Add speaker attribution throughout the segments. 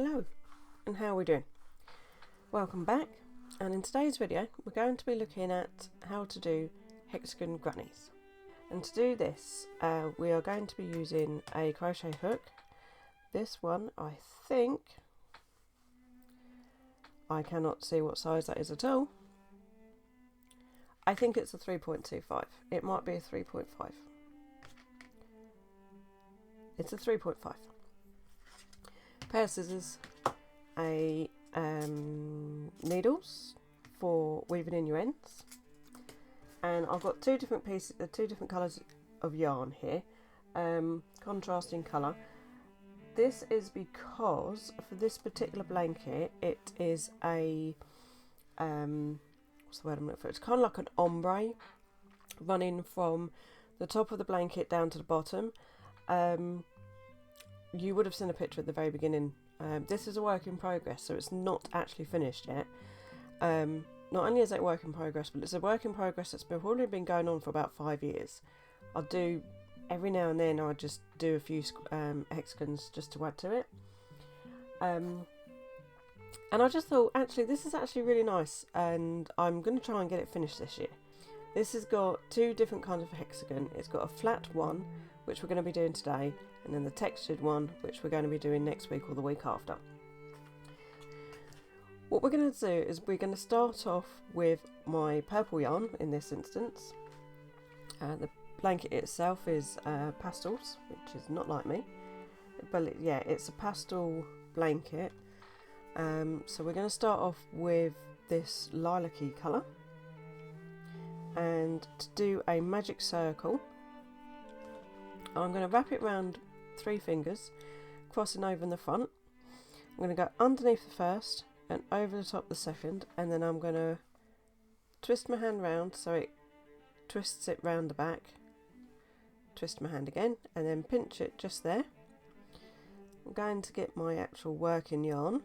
Speaker 1: Hello, and how are we doing? Welcome back, and in today's video we're going to be looking at how to do hexagon grannies. And to do this we are going to be using a crochet hook. This one, I think, I cannot see what size that is at all. I think it's a 3.25. It might be a 3.5. It's a 3.5. Pair of scissors, a needles for weaving in your ends, and I've got two different pieces, two different colours of yarn here, contrasting colour. This is because for this particular blanket it is a what's the word I'm looking for? It's kind of like an ombre running from the top of the blanket down to the bottom. You would have seen a picture at the very beginning. This is a work in progress, so it's not actually finished yet. Not only is it a work in progress, but it's a work in progress that's probably been going on for about 5 years. I'll do, every now and then, I'll just do a few hexagons just to add to it. And I just thought, actually, this is actually really nice, and I'm going to try and get it finished this year. This has got two different kinds of hexagon. It's got a flat one, which we're going to be doing today, and then the textured one, which we're going to be doing next week or the week after. What we're going to do is we're going to start off with my purple yarn in this instance. The blanket itself is pastels, which is not like me, but yeah, it's a pastel blanket. So we're going to start off with this lilac-y colour, and to do a magic circle I'm going to wrap it around 3 fingers, crossing over in the front. I'm going to go underneath the first and over the top the second, and then I'm going to twist my hand round so it twists it round the back, twist my hand again, and then pinch it just there. I'm going to get my actual working yarn,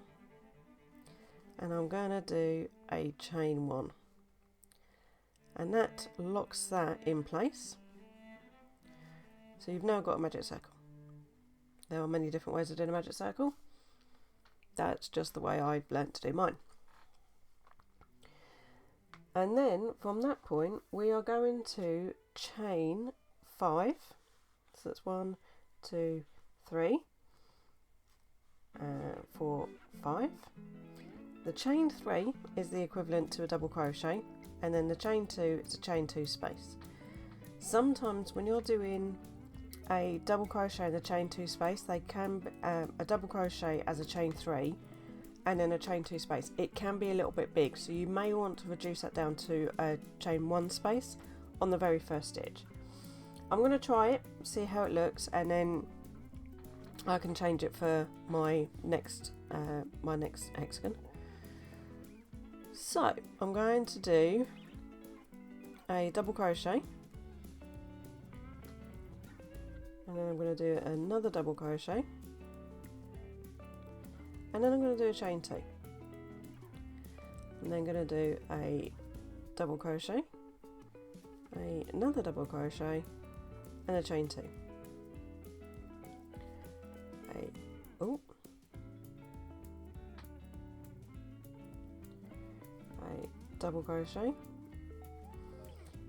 Speaker 1: and I'm going to do a chain 1, and that locks that in place. So you've now got a magic circle. There are many different ways of doing a magic circle. That's just the way I've learnt to do mine. And then from that point we are going to chain 5. So that's 1, 2, 3, 4, 5. The chain 3 is the equivalent to a double crochet, and then the chain 2 is a chain 2 space. Sometimes when you're doing a double crochet in a chain 2 space, they can a double crochet as a chain 3 and then a chain 2 space, it can be a little bit big, so you may want to reduce that down to a chain 1 space on the very first stitch. I'm going to try it, see how it looks, and then I can change it for my next hexagon. So I'm going to do a double crochet, and then I'm going to do another double crochet, and then I'm going to do a chain 2, and then going to do a double crochet, another double crochet, and a chain 2. A double crochet,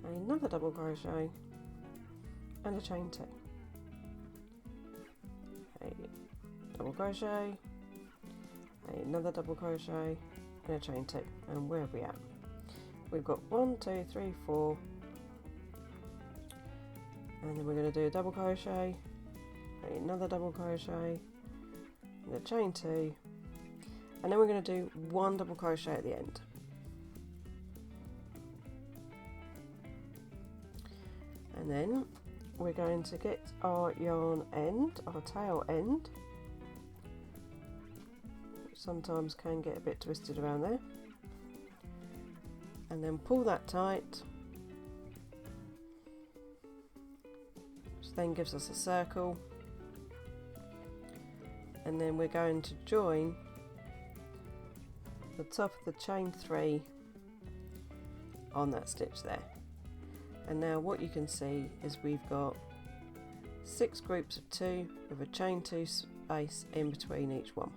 Speaker 1: another double crochet, and a chain 2. Double crochet, another double crochet, and a chain 2. And where are we at? We've got 1, 2, 3, 4, and then we're going to do a double crochet, another double crochet, and a chain 2, and then we're going to do 1 double crochet at the end. And then we're going to get our yarn end, our tail end, which sometimes can get a bit twisted around there, and then pull that tight, which then gives us a circle, and then we're going to join the top of the chain 3 on that stitch there. And now what you can see is we've got 6 groups of 2 with a chain 2 space in between each one.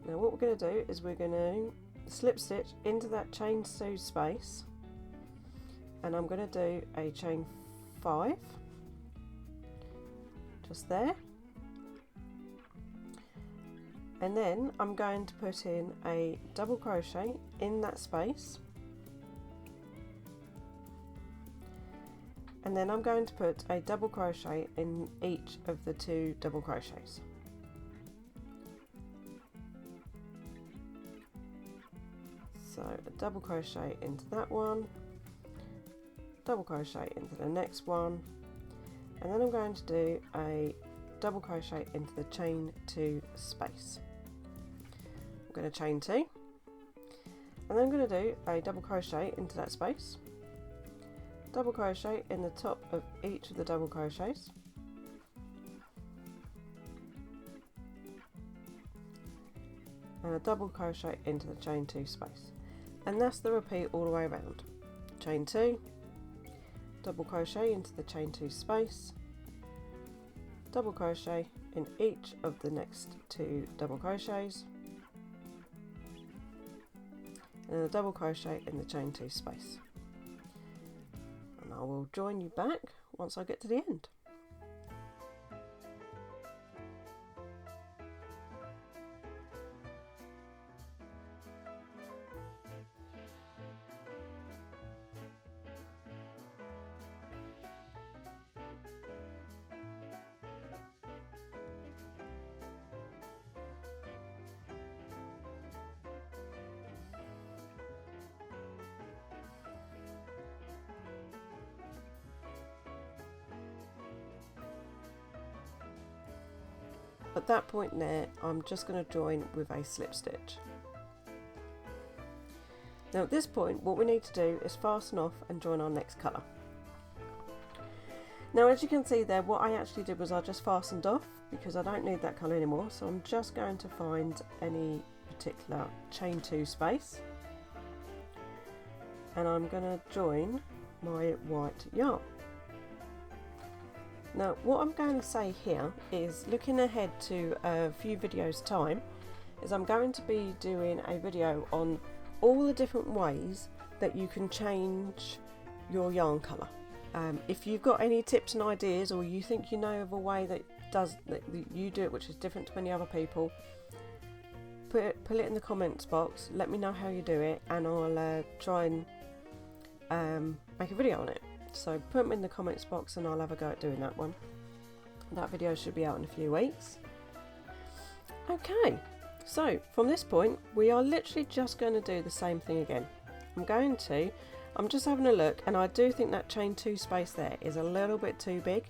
Speaker 1: Now what we're going to do is we're going to slip stitch into that chain 2 space, and I'm going to do a chain 5 just there, and then I'm going to put in a double crochet in that space, and then I'm going to put a double crochet in each of the 2 double crochets. So a double crochet into that one, double crochet into the next one, and then I'm going to do a double crochet into the chain 2 space. I'm going to chain 2, and then I'm going to do a double crochet into that space, double crochet in the top of each of the double crochets, and a double crochet into the chain 2 space, and that's the repeat all the way around. Chain 2, double crochet into the chain 2 space, double crochet in each of the next 2 double crochets, and a double crochet in the chain 2 space. And I will join you back once I get to the end. At that point there, I'm just going to join with a slip stitch. Now at this point, what we need to do is fasten off and join our next colour. Now as you can see there, what I actually did was I just fastened off because I don't need that colour anymore, so I'm just going to find any particular chain 2 space, and I'm going to join my white yarn. Now what I'm going to say here is, looking ahead to a few videos time, is I'm going to be doing a video on all the different ways that you can change your yarn colour. If you've got any tips and ideas, or you think you know of a way that you do it which is different to many other people, put it in the comments box, let me know how you do it, and I'll try and make a video on it. So put them in the comments box and I'll have a go at doing that one. That video should be out in a few weeks. Okay, so from this point we are literally just going to do the same thing again. I'm just having a look, and I do think that chain 2 space there is a little bit too big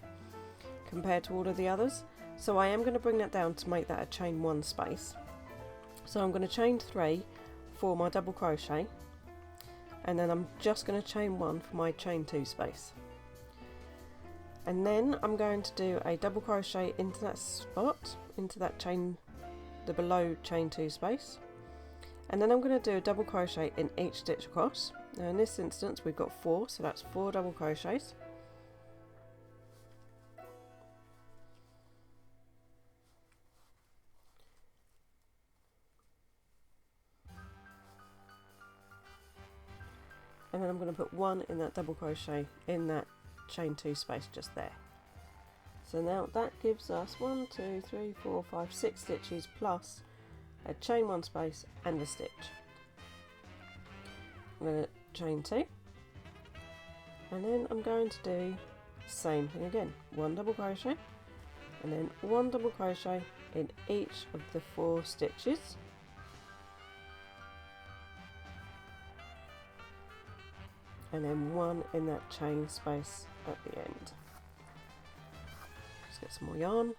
Speaker 1: compared to all of the others, so I am going to bring that down to make that a chain 1 space. So I'm going to chain 3 for my double crochet, and then I'm just going to chain 1 for my chain 2 space, and then I'm going to do a double crochet into that spot, into that chain, the below chain 2 space, and then I'm going to do a double crochet in each stitch across. Now in this instance we've got 4, so that's 4 double crochets, and then I'm going to put 1 in that double crochet in that chain 2 space just there. So now that gives us 1, 2, 3, 4, 5, 6 stitches plus a chain 1 space and a stitch. I'm going to chain 2, and then I'm going to do the same thing again, 1 double crochet and then 1 double crochet in each of the 4 stitches, and then 1 in that chain space at the end. Let's get some more yarn,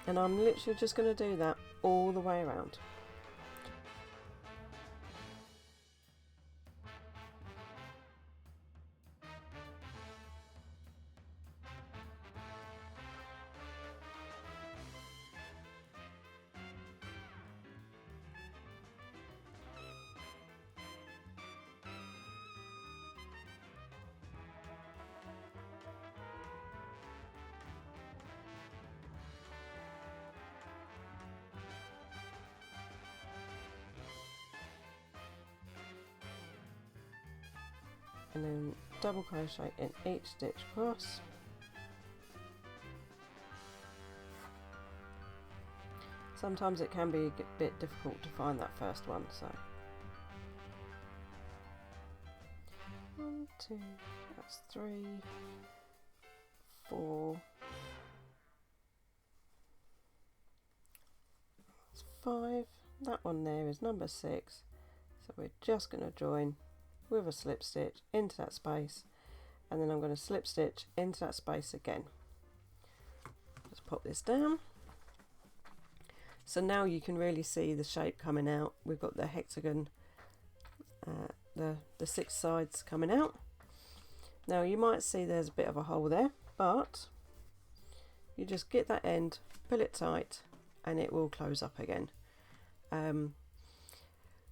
Speaker 1: and I'm literally just going to do that all the way around. and then double crochet in each stitch across. Sometimes it can be a bit difficult to find that first one, so 1, 2, that's 3, 4, that's 5. That one there is number 6, so we're just going to join with a slip stitch into that space, and then I'm going to slip stitch into that space again. Just pop this down. So now you can really see the shape coming out. We've got the hexagon, the 6 sides coming out. Now you might see there's a bit of a hole there, but you just get that end, pull it tight, and it will close up again.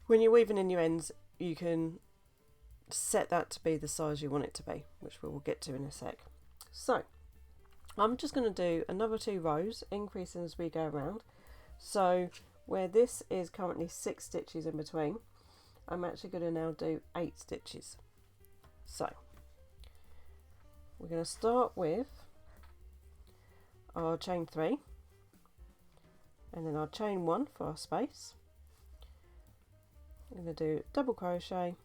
Speaker 1: When you're weaving in your ends, you can set that to be the size you want it to be, which we will get to in a sec. So I'm just going to do another 2 rows, increasing as we go around. So where this is currently 6 stitches in between, I'm actually going to now do 8 stitches. So we're going to start with our chain 3, and then our chain 1 for our space. I'm going to do double crochet,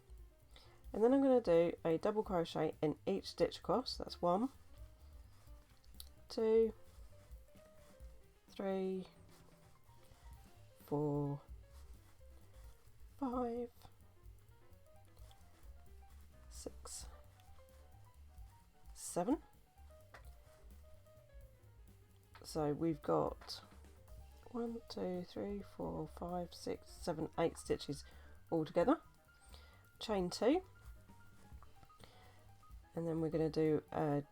Speaker 1: and then I'm going to do a double crochet in each stitch across. That's 1, 2, 3, 4, 5, 6, 7. So we've got 1, 2, 3, 4, 5, 6, 7, 8 stitches all together. Chain 2, and then we're going to do a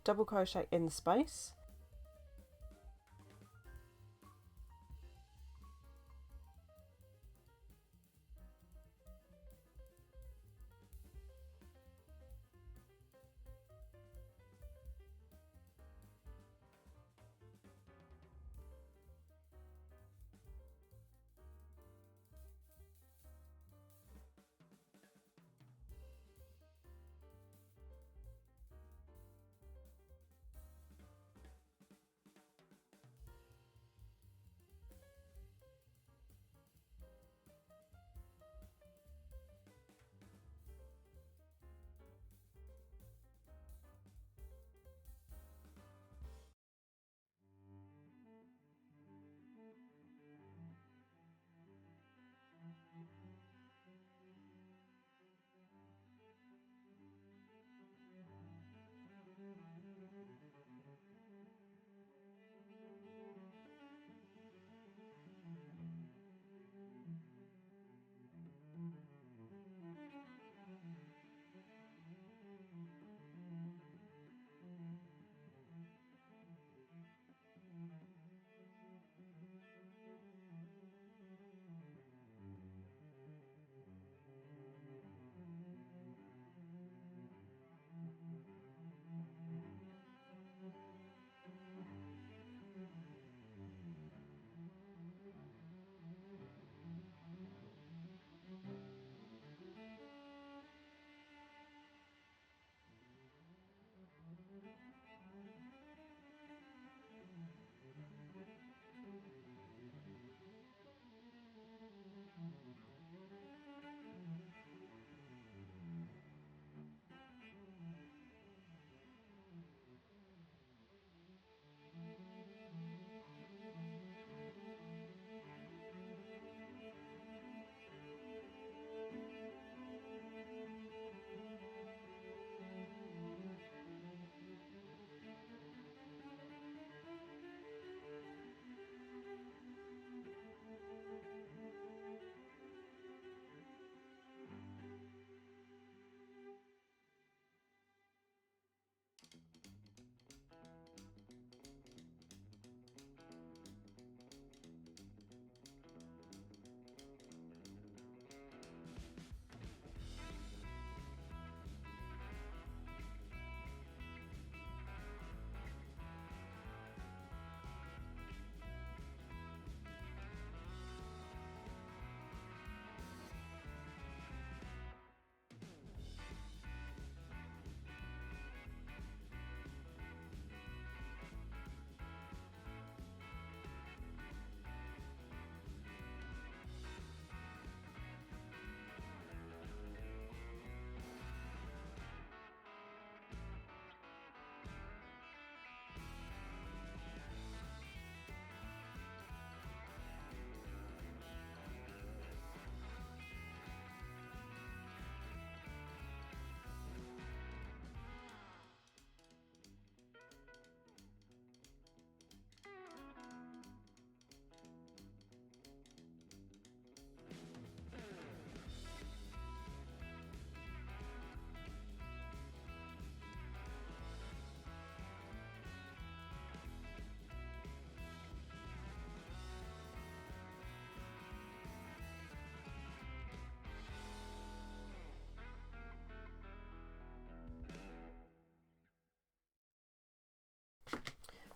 Speaker 1: double crochet in the space.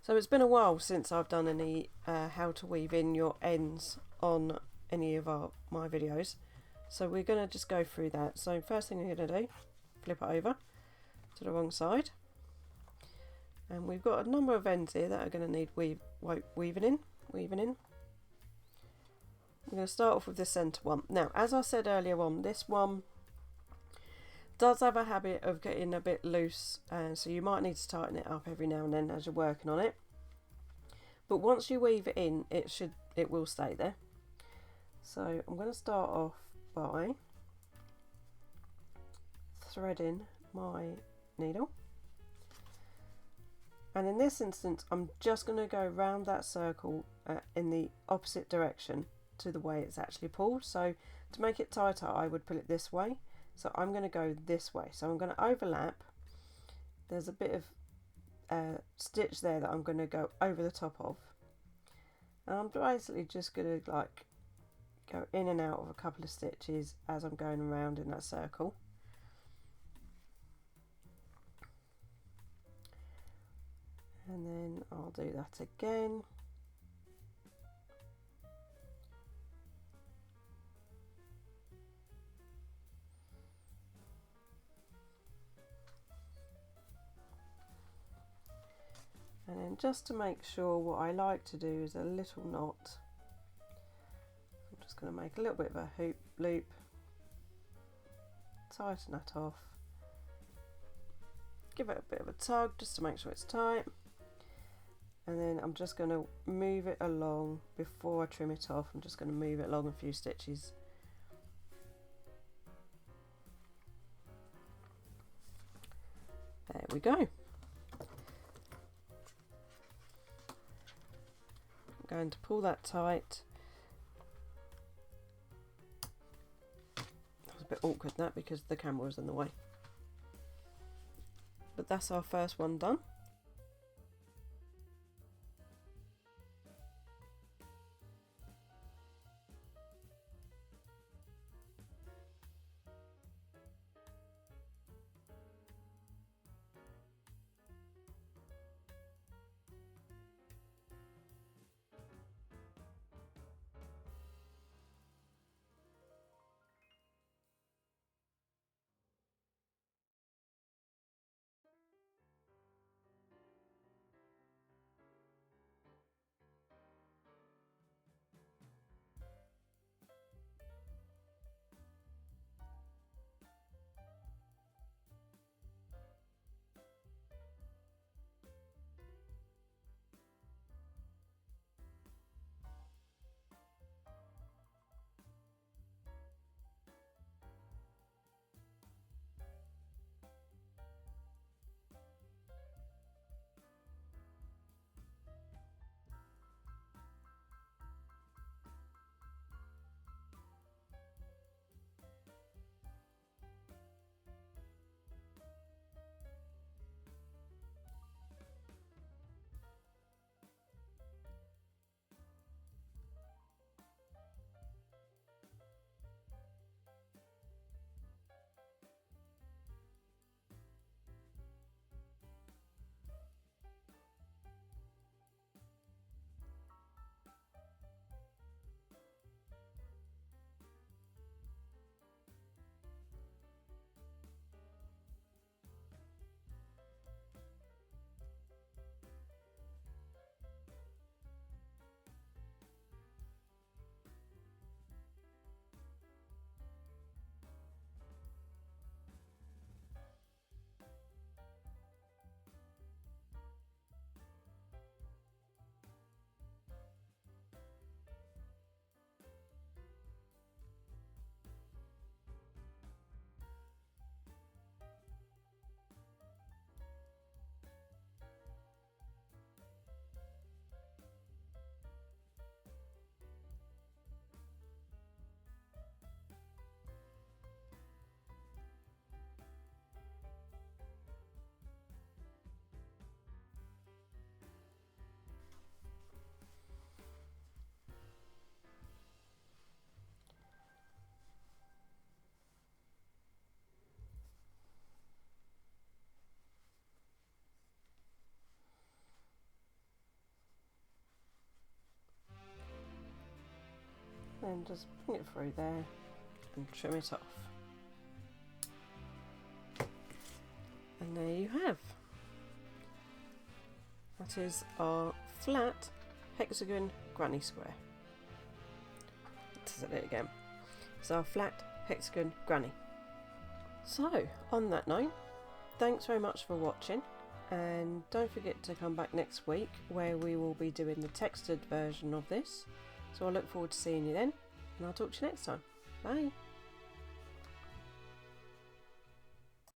Speaker 1: So it's been a while since I've done any how to weave in your ends on any of my videos. So we're going to just go through that. So first thing we're going to do, flip it over to the wrong side. And we've got a number of ends here that are going to need weaving in. We're going to start off with the centre one. Now, as I said earlier on, this one does have a habit of getting a bit loose, and so you might need to tighten it up every now and then as you're working on it. But once you weave it in, it will stay there. So I'm going to start off by threading my needle, and in this instance I'm just going to go round that circle in the opposite direction to the way it's actually pulled. So to make it tighter I would pull it this way, so I'm going to go this way. So I'm going to overlap. There's a bit of stitch there that I'm going to go over the top of, and I'm basically just going to like go in and out of a couple of stitches as I'm going around in that circle. And then I'll do that again. And then just to make sure, what I like to do is a little knot. I'm just going to make a little bit of a hoop loop, tighten that off, give it a bit of a tug just to make sure it's tight. And then I'm just going to move it along before I trim it off. I'm just going to move it along a few stitches. There we go. I'm going to pull that tight. That was a bit awkward that because the camera was in the way. But that's our first one done. and just bring it through there and trim it off. And there you have. That is our flat hexagon granny square. Let's say it again. It's our flat hexagon granny. So, on that note, thanks very much for watching, and don't forget to come back next week where we will be doing the textured version of this. So I look forward to seeing you then, and I'll talk to you next time. Bye!